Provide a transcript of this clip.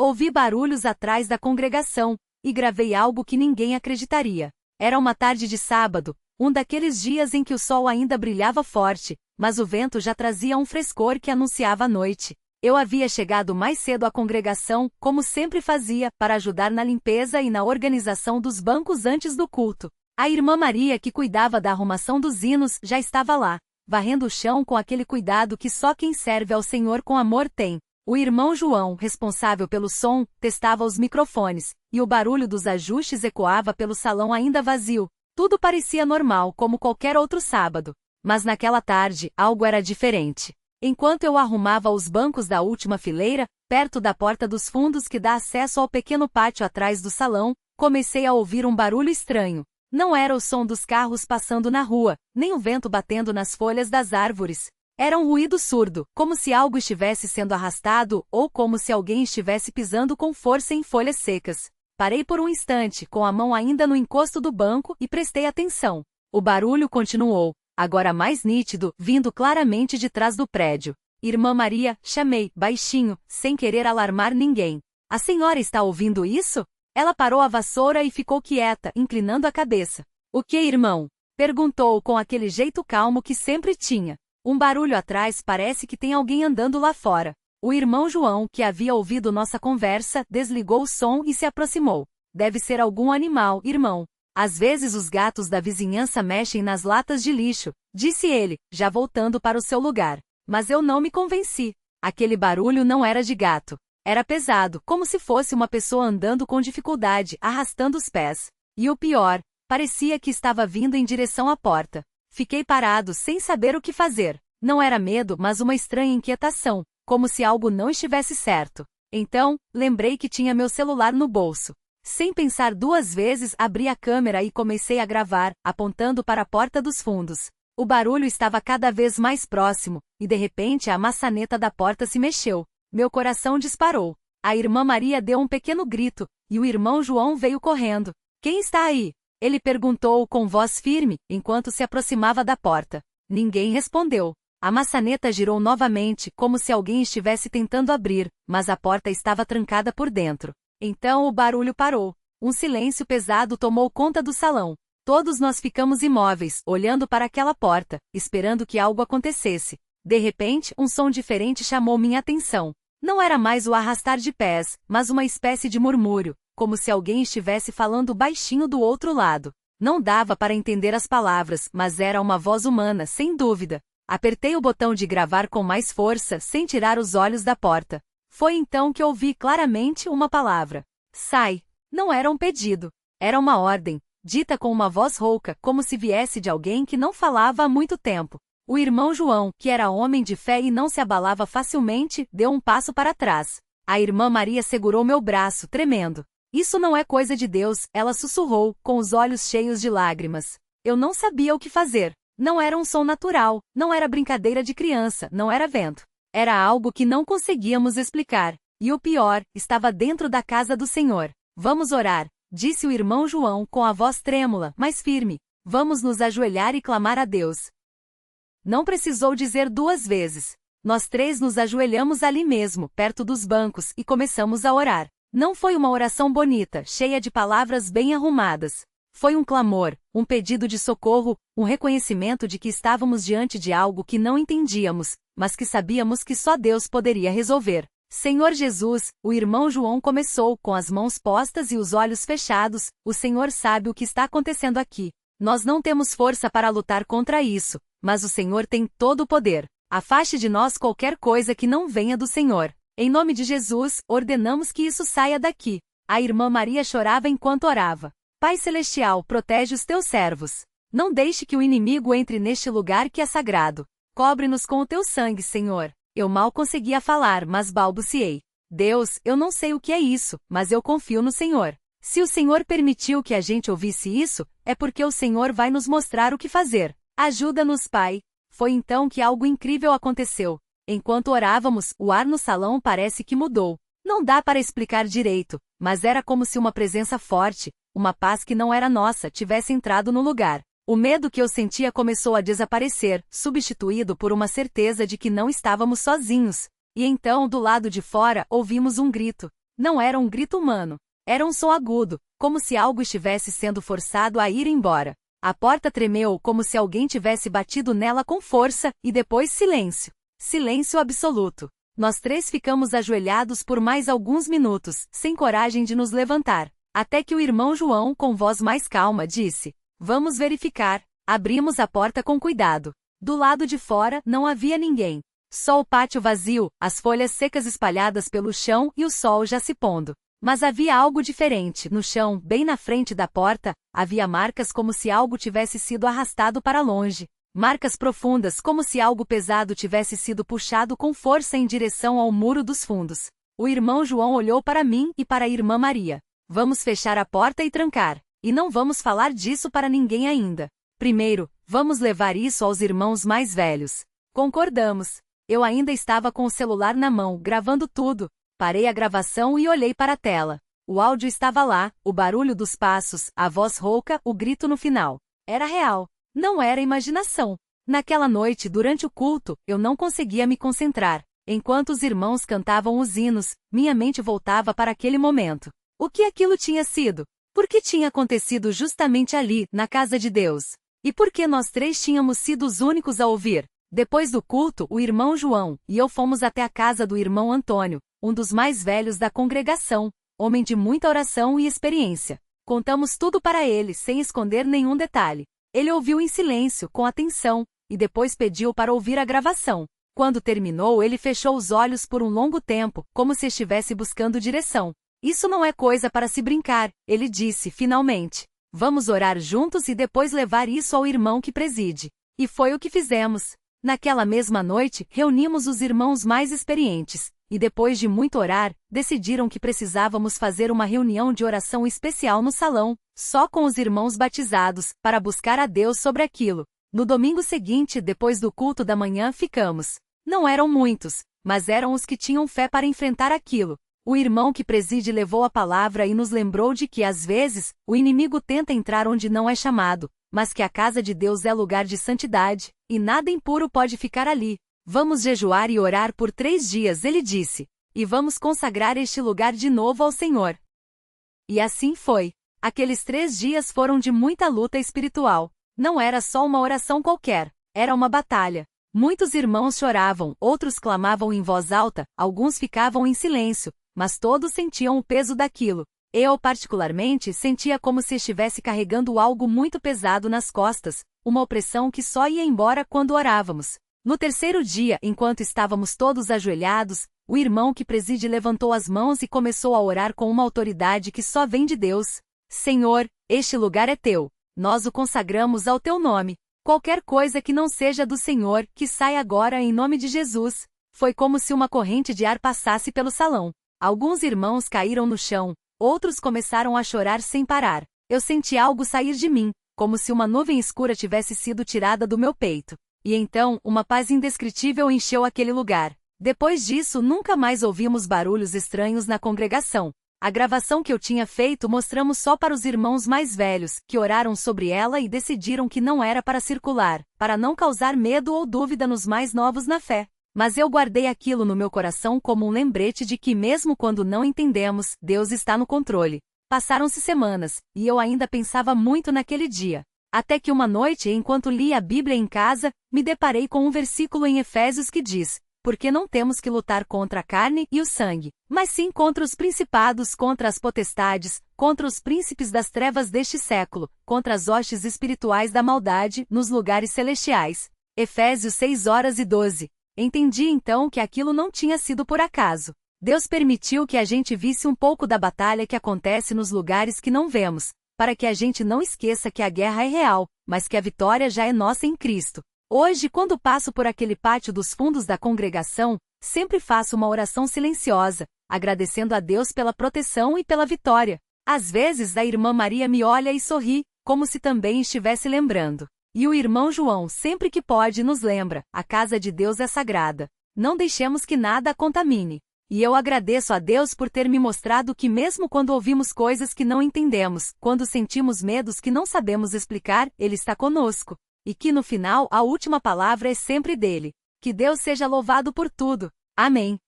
Ouvi barulhos atrás da congregação, e gravei algo que ninguém acreditaria. Era uma tarde de sábado, um daqueles dias em que o sol ainda brilhava forte, mas o vento já trazia um frescor que anunciava a noite. Eu havia chegado mais cedo à congregação, como sempre fazia, para ajudar na limpeza e na organização dos bancos antes do culto. A irmã Maria, que cuidava da arrumação dos hinos, já estava lá, varrendo o chão com aquele cuidado que só quem serve ao Senhor com amor tem. O irmão João, responsável pelo som, testava os microfones, e o barulho dos ajustes ecoava pelo salão ainda vazio. Tudo parecia normal, como qualquer outro sábado. Mas naquela tarde, algo era diferente. Enquanto eu arrumava os bancos da última fileira, perto da porta dos fundos que dá acesso ao pequeno pátio atrás do salão, comecei a ouvir um barulho estranho. Não era o som dos carros passando na rua, nem o vento batendo nas folhas das árvores. Era um ruído surdo, como se algo estivesse sendo arrastado ou como se alguém estivesse pisando com força em folhas secas. Parei por um instante, com a mão ainda no encosto do banco, e prestei atenção. O barulho continuou, agora mais nítido, vindo claramente de trás do prédio. Irmã Maria, chamei, baixinho, sem querer alarmar ninguém. A senhora está ouvindo isso? Ela parou a vassoura e ficou quieta, inclinando a cabeça. O que, irmão? Perguntou com aquele jeito calmo que sempre tinha. Um barulho atrás, parece que tem alguém andando lá fora. O irmão João, que havia ouvido nossa conversa, desligou o som e se aproximou. Deve ser algum animal, irmão. Às vezes os gatos da vizinhança mexem nas latas de lixo, disse ele, já voltando para o seu lugar. Mas eu não me convenci. Aquele barulho não era de gato. Era pesado, como se fosse uma pessoa andando com dificuldade, arrastando os pés. E o pior, parecia que estava vindo em direção à porta. Fiquei parado, sem saber o que fazer. Não era medo, mas uma estranha inquietação, como se algo não estivesse certo. Então, lembrei que tinha meu celular no bolso. Sem pensar duas vezes, abri a câmera e comecei a gravar, apontando para a porta dos fundos. O barulho estava cada vez mais próximo, e de repente a maçaneta da porta se mexeu. Meu coração disparou. A irmã Maria deu um pequeno grito, e o irmão João veio correndo. Quem está aí? Ele perguntou com voz firme, enquanto se aproximava da porta. Ninguém respondeu. A maçaneta girou novamente, como se alguém estivesse tentando abrir, mas a porta estava trancada por dentro. Então o barulho parou. Um silêncio pesado tomou conta do salão. Todos nós ficamos imóveis, olhando para aquela porta, esperando que algo acontecesse. De repente, um som diferente chamou minha atenção. Não era mais o arrastar de pés, mas uma espécie de murmúrio, como se alguém estivesse falando baixinho do outro lado. Não dava para entender as palavras, mas era uma voz humana, sem dúvida. Apertei o botão de gravar com mais força, sem tirar os olhos da porta. Foi então que ouvi claramente uma palavra. Sai! Não era um pedido. Era uma ordem, dita com uma voz rouca, como se viesse de alguém que não falava há muito tempo. O irmão João, que era homem de fé e não se abalava facilmente, deu um passo para trás. A irmã Maria segurou meu braço, tremendo. Isso não é coisa de Deus, ela sussurrou, com os olhos cheios de lágrimas. Eu não sabia o que fazer. Não era um som natural, não era brincadeira de criança, não era vento. Era algo que não conseguíamos explicar. E o pior, estava dentro da casa do Senhor. Vamos orar, disse o irmão João com a voz trêmula, mas firme. Vamos nos ajoelhar e clamar a Deus. Não precisou dizer duas vezes. Nós três nos ajoelhamos ali mesmo, perto dos bancos, e começamos a orar. Não foi uma oração bonita, cheia de palavras bem arrumadas. Foi um clamor, um pedido de socorro, um reconhecimento de que estávamos diante de algo que não entendíamos, mas que sabíamos que só Deus poderia resolver. Senhor Jesus, o irmão João começou, com as mãos postas e os olhos fechados, o Senhor sabe o que está acontecendo aqui. Nós não temos força para lutar contra isso, mas o Senhor tem todo o poder. Afaste de nós qualquer coisa que não venha do Senhor. Em nome de Jesus, ordenamos que isso saia daqui. A irmã Maria chorava enquanto orava. Pai Celestial, protege os teus servos. Não deixe que o inimigo entre neste lugar que é sagrado. Cobre-nos com o teu sangue, Senhor. Eu mal conseguia falar, mas balbuciei. Deus, eu não sei o que é isso, mas eu confio no Senhor. Se o Senhor permitiu que a gente ouvisse isso, é porque o Senhor vai nos mostrar o que fazer. Ajuda-nos, Pai. Foi então que algo incrível aconteceu. Enquanto orávamos, o ar no salão parece que mudou. Não dá para explicar direito, mas era como se uma presença forte, uma paz que não era nossa, tivesse entrado no lugar. O medo que eu sentia começou a desaparecer, substituído por uma certeza de que não estávamos sozinhos. E então, do lado de fora, ouvimos um grito. Não era um grito humano. Era um som agudo, como se algo estivesse sendo forçado a ir embora. A porta tremeu como se alguém tivesse batido nela com força, e depois silêncio. Silêncio absoluto. Nós três ficamos ajoelhados por mais alguns minutos, sem coragem de nos levantar. Até que o irmão João, com voz mais calma, disse: "Vamos verificar." Abrimos a porta com cuidado. Do lado de fora, não havia ninguém. Só o pátio vazio, as folhas secas espalhadas pelo chão e o sol já se pondo. Mas havia algo diferente. No chão, bem na frente da porta, havia marcas como se algo tivesse sido arrastado para longe. Marcas profundas, como se algo pesado tivesse sido puxado com força em direção ao muro dos fundos. O irmão João olhou para mim e para a irmã Maria. "Vamos fechar a porta e trancar. E não vamos falar disso para ninguém ainda. Primeiro, vamos levar isso aos irmãos mais velhos." Concordamos. Eu ainda estava com o celular na mão, gravando tudo. Parei a gravação e olhei para a tela. O áudio estava lá, o barulho dos passos, a voz rouca, o grito no final. Era real. Não era imaginação. Naquela noite, durante o culto, eu não conseguia me concentrar. Enquanto os irmãos cantavam os hinos, minha mente voltava para aquele momento. O que aquilo tinha sido? Por que tinha acontecido justamente ali, na casa de Deus? E por que nós três tínhamos sido os únicos a ouvir? Depois do culto, o irmão João e eu fomos até a casa do irmão Antônio, um dos mais velhos da congregação, homem de muita oração e experiência. Contamos tudo para ele, sem esconder nenhum detalhe. Ele ouviu em silêncio, com atenção, e depois pediu para ouvir a gravação. Quando terminou, ele fechou os olhos por um longo tempo, como se estivesse buscando direção. "Isso não é coisa para se brincar", ele disse, finalmente. "Vamos orar juntos e depois levar isso ao irmão que preside." E foi o que fizemos. Naquela mesma noite, reunimos os irmãos mais experientes, e depois de muito orar, decidiram que precisávamos fazer uma reunião de oração especial no salão, só com os irmãos batizados, para buscar a Deus sobre aquilo. No domingo seguinte, depois do culto da manhã, ficamos. Não eram muitos, mas eram os que tinham fé para enfrentar aquilo. O irmão que preside levou a palavra e nos lembrou de que, às vezes, o inimigo tenta entrar onde não é chamado, mas que a casa de Deus é lugar de santidade, e nada impuro pode ficar ali. "Vamos jejuar e orar por 3 dias", ele disse, "e vamos consagrar este lugar de novo ao Senhor." E assim foi. Aqueles 3 dias foram de muita luta espiritual. Não era só uma oração qualquer, era uma batalha. Muitos irmãos choravam, outros clamavam em voz alta, alguns ficavam em silêncio, mas todos sentiam o peso daquilo. Eu, particularmente, sentia como se estivesse carregando algo muito pesado nas costas, uma opressão que só ia embora quando orávamos. No terceiro dia, enquanto estávamos todos ajoelhados, o irmão que preside levantou as mãos e começou a orar com uma autoridade que só vem de Deus. "Senhor, este lugar é teu. Nós o consagramos ao teu nome. Qualquer coisa que não seja do Senhor, que saia agora em nome de Jesus." Foi como se uma corrente de ar passasse pelo salão. Alguns irmãos caíram no chão, outros começaram a chorar sem parar. Eu senti algo sair de mim, como se uma nuvem escura tivesse sido tirada do meu peito. E então, uma paz indescritível encheu aquele lugar. Depois disso, nunca mais ouvimos barulhos estranhos na congregação. A gravação que eu tinha feito mostramos só para os irmãos mais velhos, que oraram sobre ela e decidiram que não era para circular, para não causar medo ou dúvida nos mais novos na fé. Mas eu guardei aquilo no meu coração como um lembrete de que mesmo quando não entendemos, Deus está no controle. Passaram-se semanas, e eu ainda pensava muito naquele dia. Até que uma noite, enquanto lia a Bíblia em casa, me deparei com um versículo em Efésios que diz: "Porque não temos que lutar contra a carne e o sangue, mas sim contra os principados, contra as potestades, contra os príncipes das trevas deste século, contra as hostes espirituais da maldade, nos lugares celestiais." Efésios 6:12. Entendi então que aquilo não tinha sido por acaso. Deus permitiu que a gente visse um pouco da batalha que acontece nos lugares que não vemos, para que a gente não esqueça que a guerra é real, mas que a vitória já é nossa em Cristo. Hoje, quando passo por aquele pátio dos fundos da congregação, sempre faço uma oração silenciosa, agradecendo a Deus pela proteção e pela vitória. Às vezes a irmã Maria me olha e sorri, como se também estivesse lembrando. E o irmão João, sempre que pode, nos lembra: a casa de Deus é sagrada. Não deixemos que nada a contamine. E eu agradeço a Deus por ter me mostrado que mesmo quando ouvimos coisas que não entendemos, quando sentimos medos que não sabemos explicar, Ele está conosco. E que no final a última palavra é sempre dele. Que Deus seja louvado por tudo. Amém.